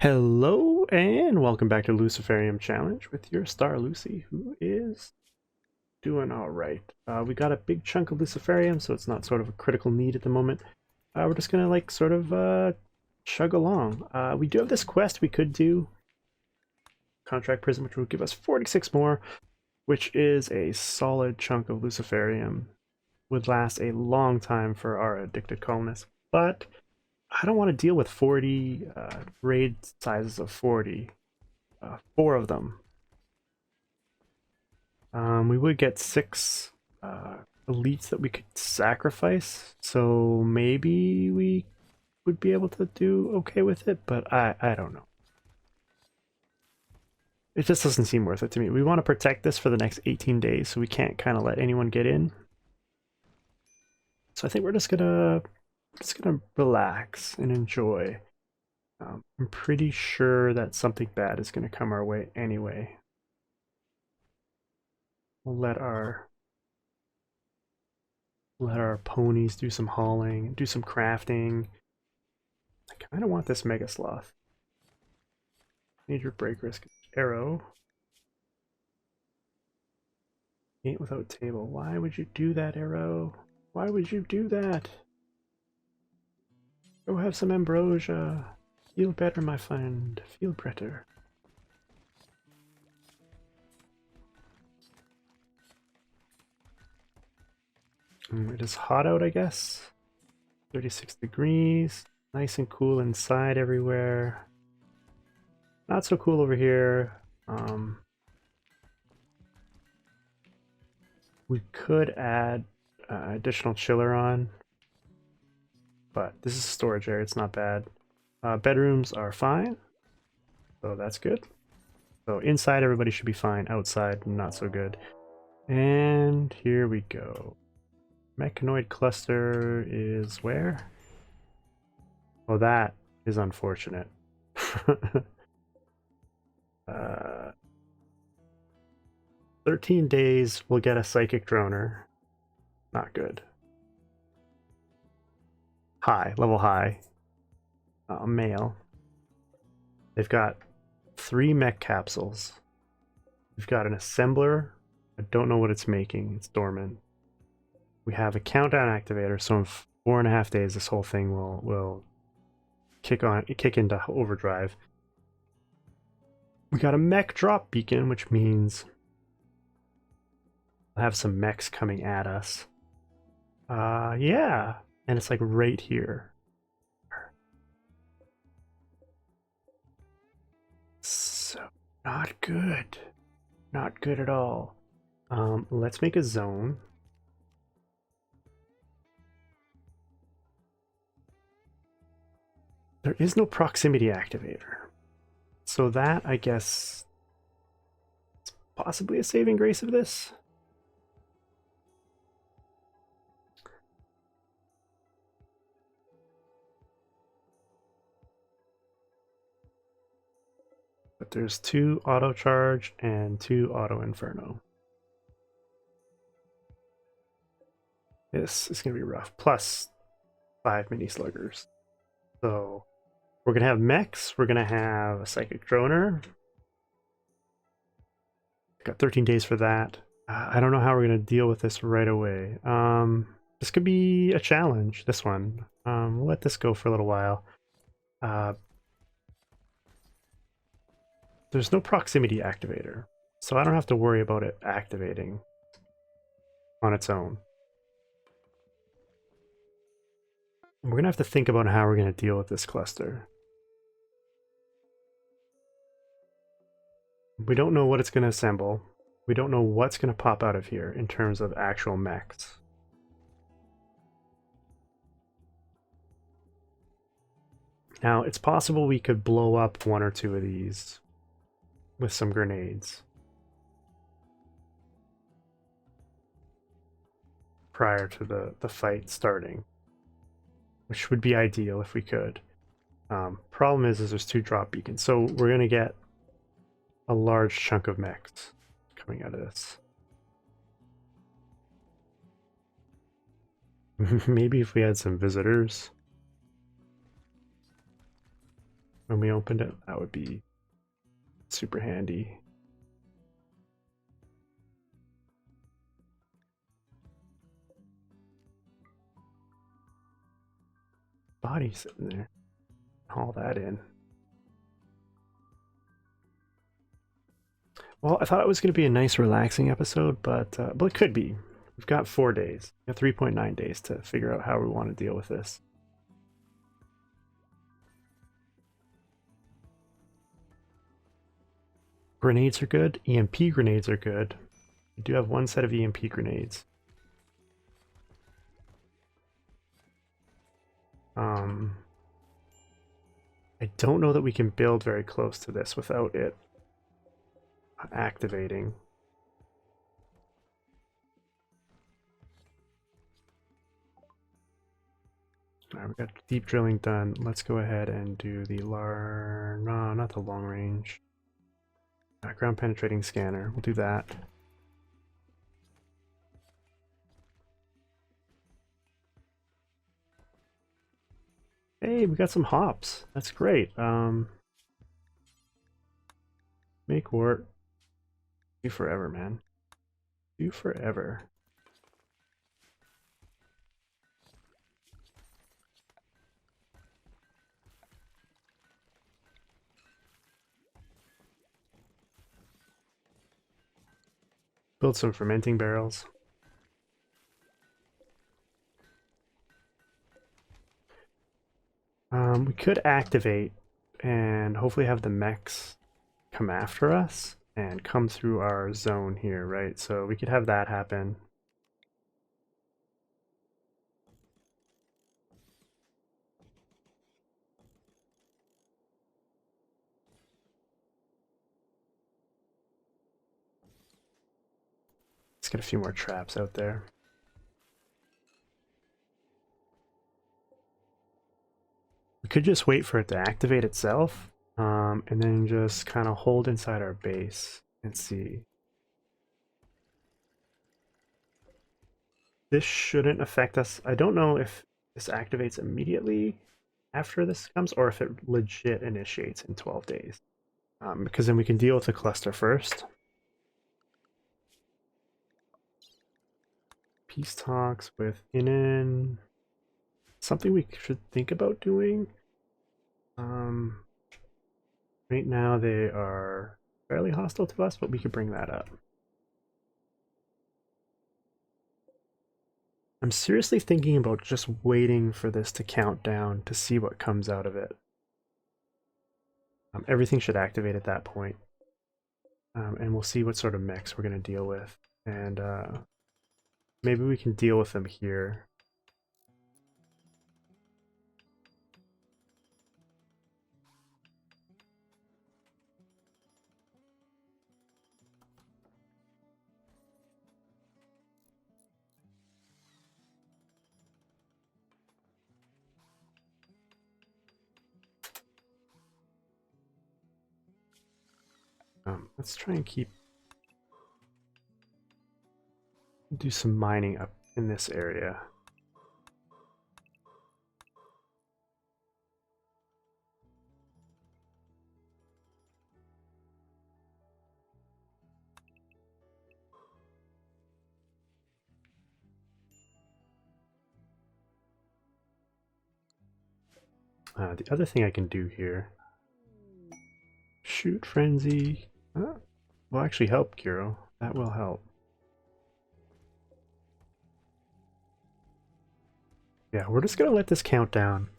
Hello and welcome back to Luciferium Challenge with your star Lucy, who is doing all right. We got a big chunk of Luciferium, so it's not sort of a critical need at the moment. We're just gonna like sort of chug along. We do have this quest we could do, Contract Prison, which will give us 46 more, which is a solid chunk of Luciferium. Would last a long time for our addicted colonists, but I don't want to deal with 40 raid sizes of 40. 4 of them. We would get 6 elites that we could sacrifice, so maybe we would be able to do okay with it, but I don't know. It just doesn't seem worth it to me. We want to protect this for the next 18 days, so we can't kind of let anyone get in. So I think we're just gonna relax and enjoy. I'm pretty sure that something bad is gonna come our way anyway. We'll let our ponies do some hauling, do some crafting. I kind of want this mega sloth. Major break risk arrow. Ain't without table. Why would you do that, arrow? Why would you do that? Go have some ambrosia. Feel better, my friend. Feel better. It is hot out, I guess. 36 degrees. Nice and cool inside everywhere. Not so cool over here. We could add additional chiller on, but this is a storage area. It's not bad. Bedrooms are fine, so that's good. So inside everybody should be fine. Outside, not so good. And here we go. Mechanoid cluster is where? Oh, that is unfortunate. 13 days, we'll get a psychic droner. Not good. High, level high. Male. They've got 3 mech capsules. We've got an assembler. I don't know what it's making. It's dormant. We have a countdown activator, so in 4.5 days, this whole thing will kick into overdrive. We got a mech drop beacon, which means we'll have some mechs coming at us. Yeah, and it's like right here. So not good. Not good at all. Let's make a zone. There is no proximity activator. So that, I guess, is possibly a saving grace of this. But there's 2 auto charge and 2 auto inferno. This is going to be rough. Plus 5 mini sluggers. So we're going to have mechs. We're going to have a psychic droner. Got 13 days for that. I don't know how we're going to deal with this right away. This could be a challenge, this one. We'll let this go for a little while. There's no proximity activator, so I don't have to worry about it activating on its own. We're going to have to think about how we're going to deal with this cluster. We don't know what it's going to assemble. We don't know what's going to pop out of here in terms of actual mechs. Now, it's possible we could blow up 1 or 2 of these with some grenades prior to the fight starting, which would be ideal if we could. Problem is there's 2 drop beacons, so we're going to get a large chunk of mechs coming out of this. Maybe if we had some visitors. when we opened it. That would be super handy. Body sitting there. Haul that in. Well, I thought it was going to be a nice, relaxing episode, but it could be. We've got 4 days. We've got 3.9 days to figure out how we want to deal with this. Grenades are good. EMP grenades are good. We do have one set of EMP grenades. I don't know that we can build very close to this without it activating. Alright, we got deep drilling done. Let's go ahead and do the no, not the long range. Ground penetrating scanner. We'll do that. Hey, we got some hops. That's great. Make wort. Do forever, man. Do forever. Build some fermenting barrels. We could activate and hopefully have the mechs come after us and come through our zone here, right? So we could have that happen. Let's get a few more traps out there. We could just wait for it to activate itself, and then just kind of hold inside our base and see. This shouldn't affect us. I don't know if this activates immediately after this comes, or if it legit initiates in 12 days. Because then we can deal with the cluster first. Peace talks with Inan. Something we should think about doing. Right now they are fairly hostile to us, but we could bring that up. I'm seriously thinking about just waiting for this to count down to see what comes out of it. Everything should activate at that point. And we'll see what sort of mechs we're going to deal with. And maybe we can deal with them here. Let's try and do some mining up in this area. The other thing I can do here, shoot frenzy, will actually help, Kiro. That will help. Yeah, we're just gonna let this count down.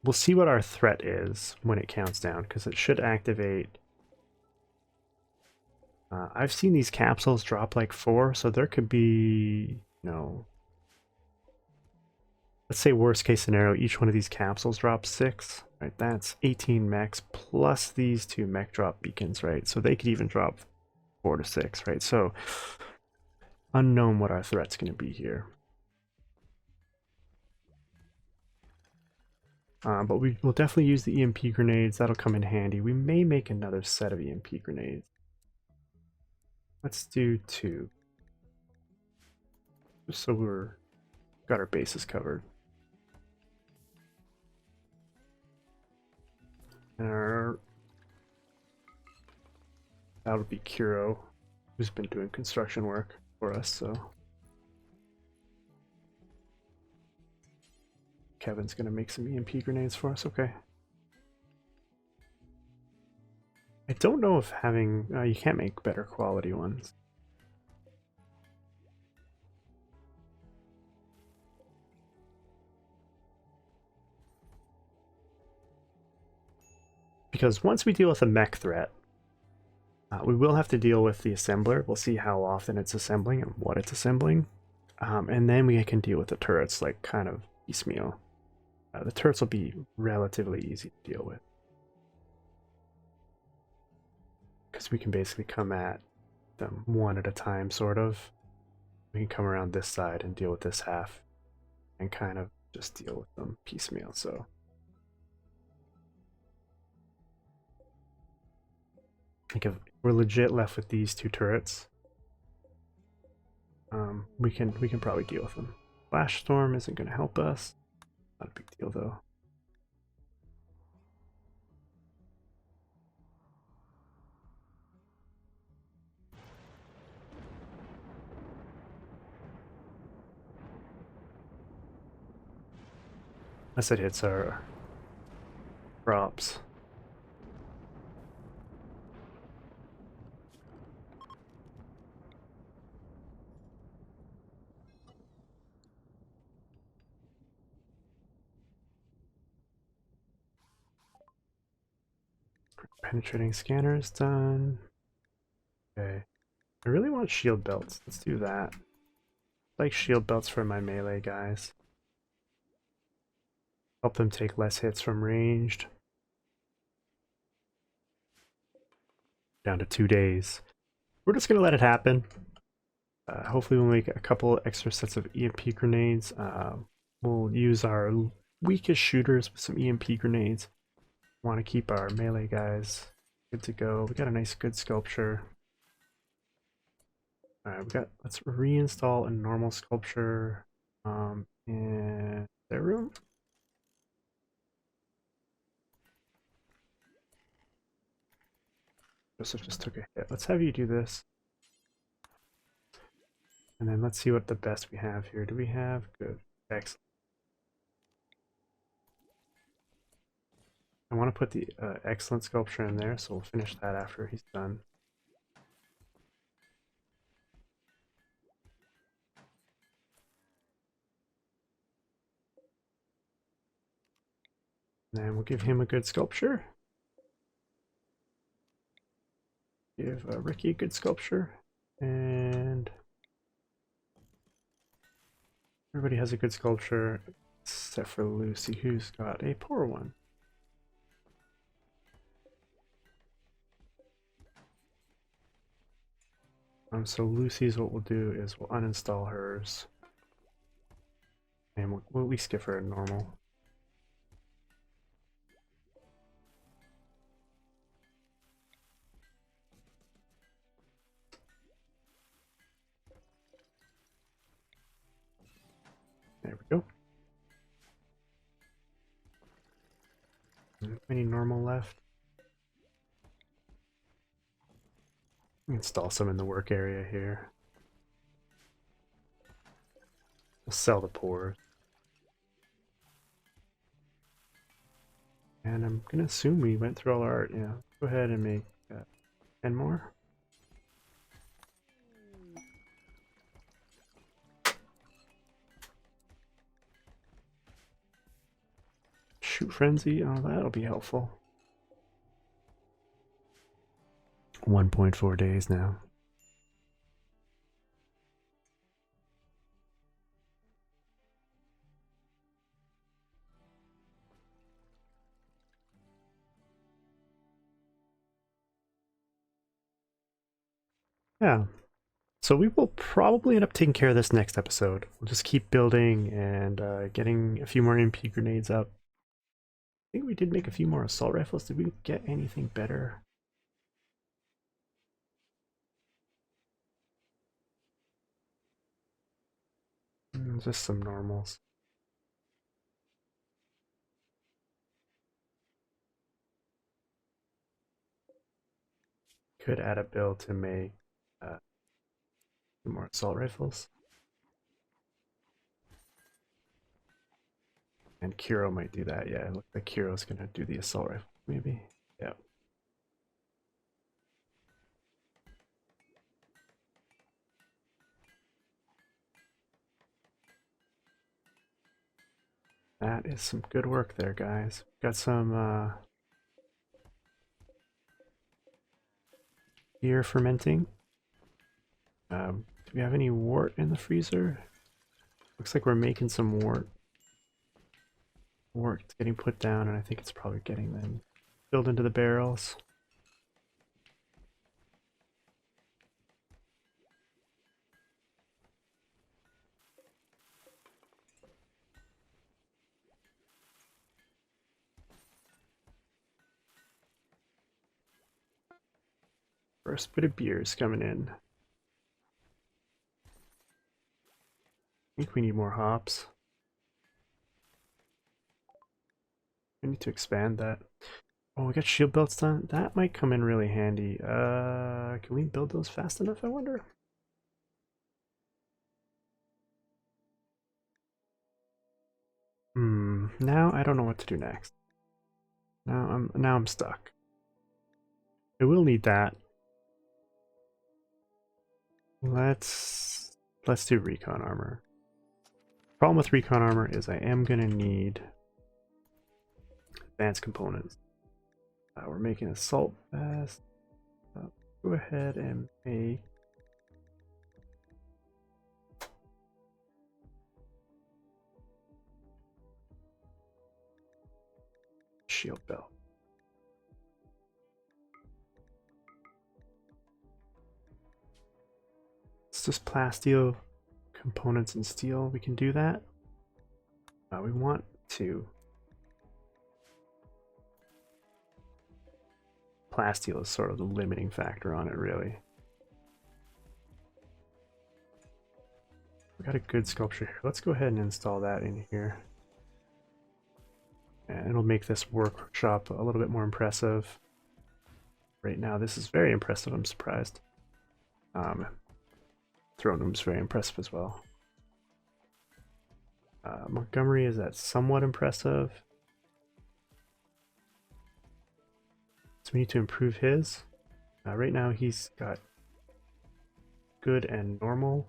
We'll see what our threat is when it counts down, because it should activate. I've seen these capsules drop like 4, so there could be, let's say worst case scenario, each one of these capsules drops 6, right? That's 18 mechs plus these 2 mech drop beacons, right? So they could even drop 4 to 6, right? So unknown what our threat's going to be here. But we will definitely use the EMP grenades. That'll come in handy. We may make another set of EMP grenades. Let's do 2. Just so we're got our bases covered. And that would be Kuro, who's been doing construction work for us, so Kevin's gonna make some EMP grenades for us. Okay. I don't know if having you can't make better quality ones. Because once we deal with a mech threat, we will have to deal with the assembler. We'll see how often it's assembling and what it's assembling. And then we can deal with the turrets, like, kind of piecemeal. The turrets will be relatively easy to deal with. Because we can basically come at them one at a time, sort of. We can come around this side and deal with this half. And kind of just deal with them piecemeal, so... Like, if we're legit left with these two turrets, we can probably deal with them. Flash storm isn't going to help us. Not a big deal though. Unless it hits our props. Penetrating scanner is done. Okay. I really want shield belts. Let's do that. I like shield belts for my melee guys. Help them take less hits from ranged. Down to 2 days. We're just going to let it happen. Hopefully we'll make a couple extra sets of EMP grenades. We'll use our weakest shooters with some EMP grenades. Want to keep our melee guys good to go. We got a nice good sculpture. Alright, let's reinstall a normal sculpture in their room. Joseph just took a hit. Let's have you do this. And then let's see what the best we have here. Do we have? Good. Excellent. I want to put the excellent sculpture in there, so we'll finish that after he's done. And then we'll give him a good sculpture. Give Ricky a good sculpture. And everybody has a good sculpture, except for Lucy, who's got a poor one. So Lucy's, what we'll do is we'll uninstall hers. And we'll at least give her a normal. There we go. Any normal left? Install some in the work area here. We'll sell the poor. And I'm gonna assume we went through all our art. Yeah, go ahead and make 10 more. Shoot frenzy. Oh, that'll be helpful. 1.4 days now. Yeah. So we will probably end up taking care of this next episode. We'll just keep building and getting a few more MP grenades up. I think we did make a few more assault rifles. Did we get anything better? Just some normals. could add a build to make more assault rifles. And Kiro might do that, yeah. It looks like Kiro's gonna do the assault rifle, maybe. Yeah. That is some good work there, guys. Got some beer fermenting. Do we have any wort in the freezer? Looks like we're making some wort. Wort's getting put down, and I think it's probably getting then filled into the barrels. First bit of beer is coming in. I think we need more hops. We need to expand that. Oh, we got shield belts done. That might come in really handy. Can we build those fast enough, I wonder? Now I don't know what to do next. Now I'm stuck. I will need that. Let's do recon armor. Problem with recon armor is I am gonna need advanced components. We're making assault vest. Go ahead and make shield belt. It's just plasteel components and steel. We can do that. We want to. Plasteel is sort of the limiting factor on it, really. We got a good sculpture here. Let's go ahead and install that in here. And it'll make this workshop a little bit more impressive. Right now, this is very impressive. I'm surprised. Throne room's very impressive as well. Montgomery is that somewhat impressive. So we need to improve his. Right now he's got good and normal.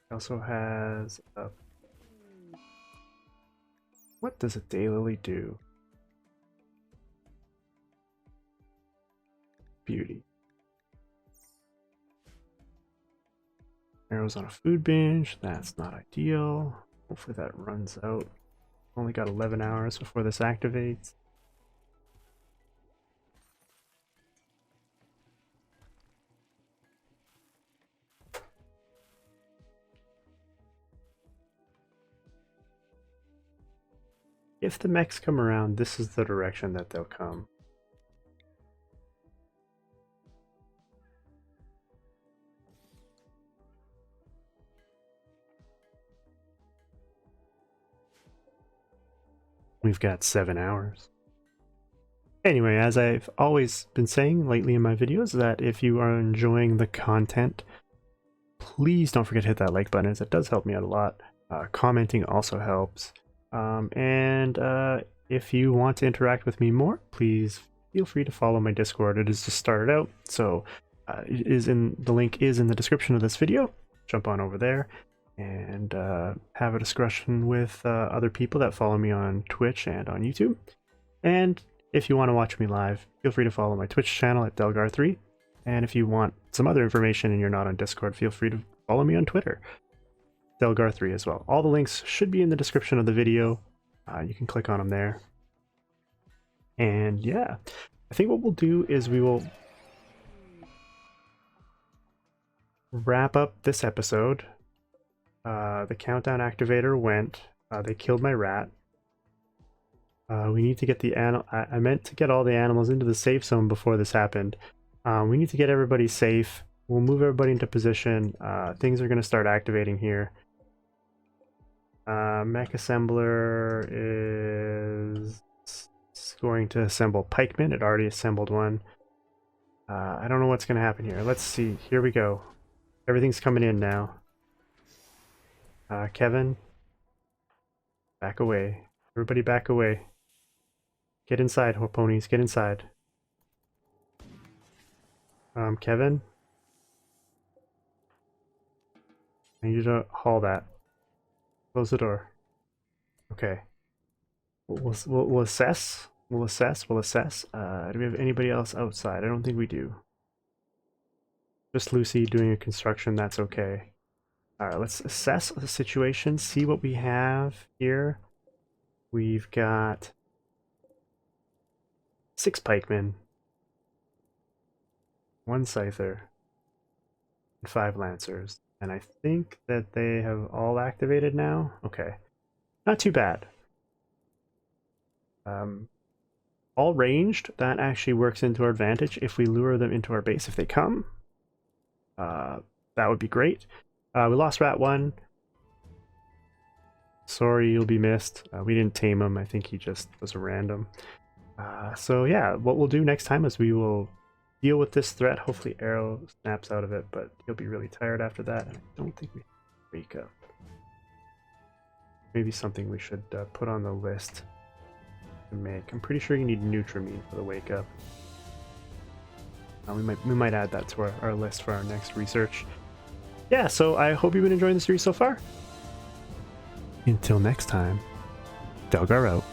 He also has a... What does a daylily do? Beauty. Arrows on a food binge. That's not ideal. Hopefully that runs out. Only got 11 hours before this activates. If the mechs come around, this is the direction that they'll come. We've got 7 hours. Anyway, as I've always been saying lately in my videos, that if you are enjoying the content, please don't forget to hit that like button, as it does help me out a lot. Commenting also helps. If you want to interact with me more, please feel free to follow my Discord. It is just started out, so the link is in the description of this video. Jump on over there and have a discussion with other people that follow me on Twitch and on YouTube. And if you want to watch me live, feel free to follow my Twitch channel at Delgar3. And if you want some other information and you're not on Discord, feel free to follow me on Twitter, Delgar3 as well. All the links should be in the description of the video. You can click on them there. And yeah, I think what we'll do is we will wrap up this episode. The countdown activator went. They killed my rat. We need to get the I meant to get all the animals into the safe zone before this happened. We need to get everybody safe. We'll move everybody into position. Things are going to start activating here. Mech assembler is going to assemble pikemen. It already assembled one. I don't know what's going to happen here. Let's see. Here we go. Everything's coming in now. Kevin, back away. Everybody back away. Get inside, ponies. Get inside. Kevin, I need you to haul that. Close the door. Okay. We'll assess. We'll assess. We'll assess. Do we have anybody else outside? I don't think we do. Just Lucy doing a construction. That's okay. Alright, let's assess the situation. See what we have here. We've got 6 pikemen, 1 scyther, and 5 lancers. And I think that they have all activated now. Okay. Not too bad. All ranged, that actually works into our advantage if we lure them into our base if they come. That would be great. We lost Rat 1. Sorry, you'll be missed. We didn't tame him. I think he just was a random. So yeah, what we'll do next time is we will deal with this threat. Hopefully Arrow snaps out of it, but he'll be really tired after that. And I don't think we wake up. Maybe something we should put on the list to make. I'm pretty sure you need Nutramine for the wake up. We might add that to our list for our next research. Yeah, so I hope you've been enjoying the series so far. Until next time, Delgar out.